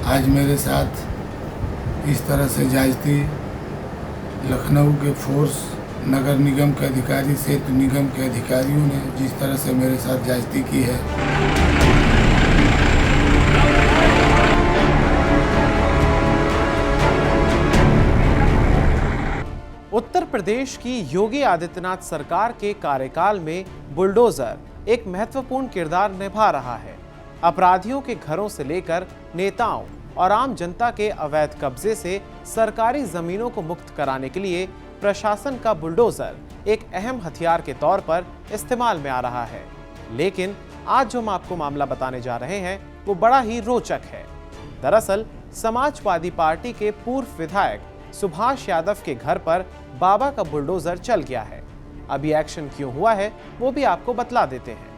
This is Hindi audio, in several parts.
आज मेरे साथ इस तरह से ज्यादती लखनऊ के फोर्स, नगर निगम के अधिकारी, सेतु निगम के अधिकारियों ने जिस तरह से मेरे साथ ज्यादती की है, उत्तर प्रदेश की योगी आदित्यनाथ सरकार के कार्यकाल में बुलडोजर एक महत्वपूर्ण किरदार निभा रहा है। अपराधियों के घरों से लेकर नेताओं और आम जनता के अवैध कब्जे से सरकारी जमीनों को मुक्त कराने के लिए प्रशासन का बुलडोजर एक अहम हथियार के तौर पर इस्तेमाल में आ रहा है। लेकिन आज जो हम आपको मामला बताने जा रहे हैं वो बड़ा ही रोचक है। दरअसल समाजवादी पार्टी के पूर्व विधायक सुभाष यादव के घर पर बाबा का बुलडोजर चल गया है। अभी एक्शन क्यों हुआ है वो भी आपको बतला देते हैं।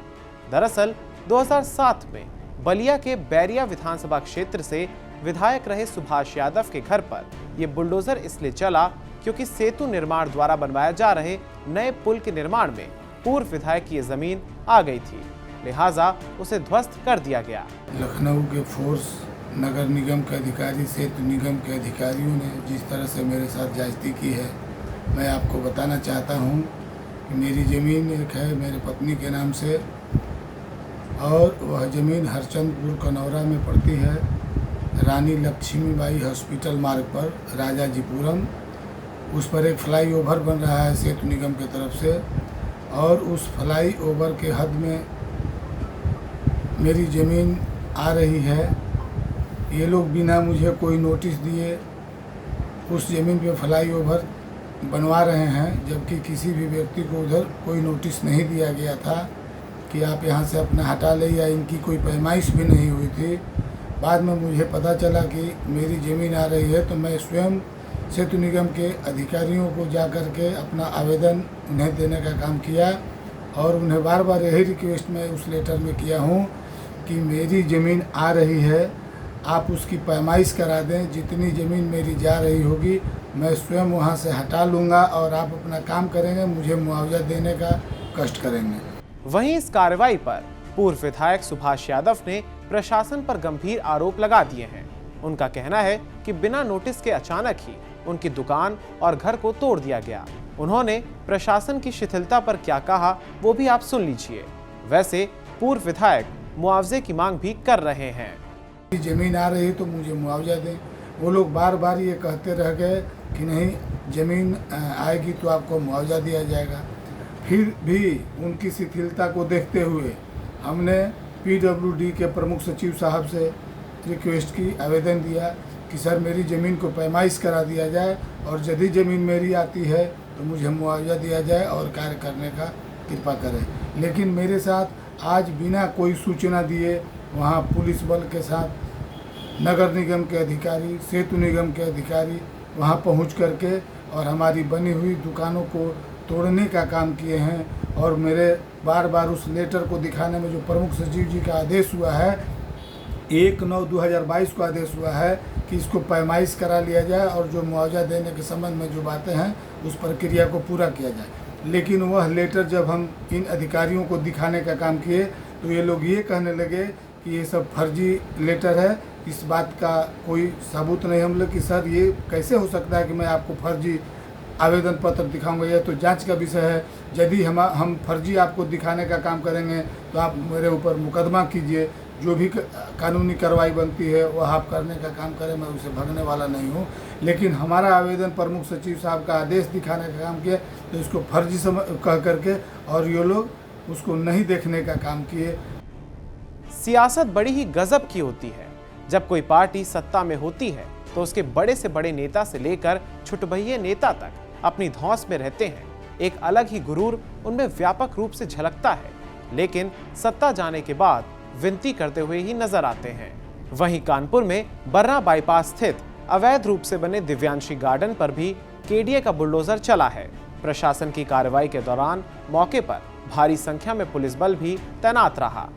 दरअसल 2007 में बलिया के बैरिया विधानसभा क्षेत्र से विधायक रहे सुभाष यादव के घर पर यह बुलडोजर इसलिए चला क्योंकि सेतु निर्माण द्वारा बनवाए जा रहे नए पुल के निर्माण में पूर्व विधायक की जमीन आ गई थी, लिहाजा उसे ध्वस्त कर दिया गया। लखनऊ के फोर्स, नगर निगम के अधिकारी, सेतु निगम के अधिकारियों ने जिस तरह से मेरे साथ ज्यादती की है, मैं आपको बताना चाहता हूं कि मेरी ज़मीन एक है मेरे पत्नी के नाम से, और वह ज़मीन हरचंदपुर कनौरा में पड़ती है, रानी लक्ष्मीबाई हॉस्पिटल मार्ग पर, राजाजीपुरम। उस पर एक फ्लाईओवर बन रहा है सेतु निगम की तरफ से, और उस फ्लाईओवर के हद में मेरी ज़मीन आ रही है। ये लोग बिना मुझे कोई नोटिस दिए उस ज़मीन पे फ्लाईओवर बनवा रहे हैं, जबकि किसी भी व्यक्ति को उधर कोई नोटिस नहीं दिया गया था कि आप यहाँ से अपना हटा ले, या इनकी कोई पैमाइश भी नहीं हुई थी। बाद में मुझे पता चला कि मेरी ज़मीन आ रही है, तो मैं स्वयं सेतु निगम के अधिकारियों को जा कर के अपना आवेदन उन्हें देने का काम किया, और उन्हें बार बार यही रिक्वेस्ट मैं उस लेटर में किया हूँ कि मेरी ज़मीन आ रही है, आप उसकी पैमाइश करा दें। जितनी ज़मीन मेरी जा रही होगी मैं स्वयं वहाँ से हटा लूँगा, और आप अपना काम करेंगे, मुझे मुआवजा देने का कष्ट करेंगे। वहीं इस कार्रवाई पर पूर्व विधायक सुभाष यादव ने प्रशासन पर गंभीर आरोप लगा दिए हैं। उनका कहना है कि बिना नोटिस के अचानक ही उनकी दुकान और घर को तोड़ दिया गया। उन्होंने प्रशासन की शिथिलता पर क्या कहा वो भी आप सुन लीजिए। वैसे पूर्व विधायक मुआवजे की मांग भी कर रहे हैं। ज़मीन आ रही तो मुझे मुआवजा दें। वो लोग बार बार ये कहते रह गए कि नहीं, ज़मीन आएगी तो आपको मुआवजा दिया जाएगा। फिर भी उनकी शिथिलता को देखते हुए हमने PWD के प्रमुख सचिव साहब से रिक्वेस्ट की, आवेदन दिया कि सर मेरी ज़मीन को पैमाइश करा दिया जाए, और यदि ज़मीन मेरी आती है तो मुझे मुआवजा दिया जाए और कार्य करने का कृपा करें। लेकिन मेरे साथ आज बिना कोई सूचना दिए वहाँ पुलिस बल के साथ नगर निगम के अधिकारी, सेतु निगम के अधिकारी वहाँ पहुँच करके और हमारी बनी हुई दुकानों को तोड़ने का काम किए हैं। और मेरे बार बार उस लेटर को दिखाने में जो प्रमुख सचिव जी का आदेश हुआ है, 1/9/2022 को आदेश हुआ है कि इसको पैमाइश करा लिया जाए, और जो मुआवजा देने के संबंध में जो बातें हैं उस प्रक्रिया को पूरा किया जाए। लेकिन वह लेटर जब हम इन अधिकारियों को दिखाने का काम किए तो ये लोग ये कहने लगे कि ये सब फर्जी लेटर है, इस बात का कोई सबूत नहीं। हम लोग कि सर ये कैसे हो सकता है कि मैं आपको फर्जी आवेदन पत्र दिखाऊंगा, यह तो जांच का विषय है। यदि हम फर्जी आपको दिखाने का काम करेंगे तो आप मेरे ऊपर मुकदमा कीजिए, जो भी कानूनी कार्रवाई बनती है वह आप करने का काम करें, मैं उसे भगने वाला नहीं हूँ। लेकिन हमारा आवेदन प्रमुख सचिव साहब का आदेश दिखाने का काम किया तो इसको फर्जी कह करके और ये लोग उसको नहीं देखने का काम किए। सियासत बड़ी ही गजब की होती है। जब कोई पार्टी सत्ता में होती है तो उसके बड़े से बड़े नेता से लेकर छुटभइये नेता तक अपनी धौंस में रहते हैं। एक अलग ही गुरूर उनमें व्यापक रूप से झलकता है, लेकिन सत्ता जाने के बाद विनती करते हुए ही नजर आते हैं। वहीं कानपुर में बर्रा बाईपास स्थित अवैध रूप से बने दिव्यांशी गार्डन पर भी केडीए का बुलडोजर चला है। प्रशासन की कार्रवाई के दौरान मौके पर भारी संख्या में पुलिस बल भी तैनात रहा।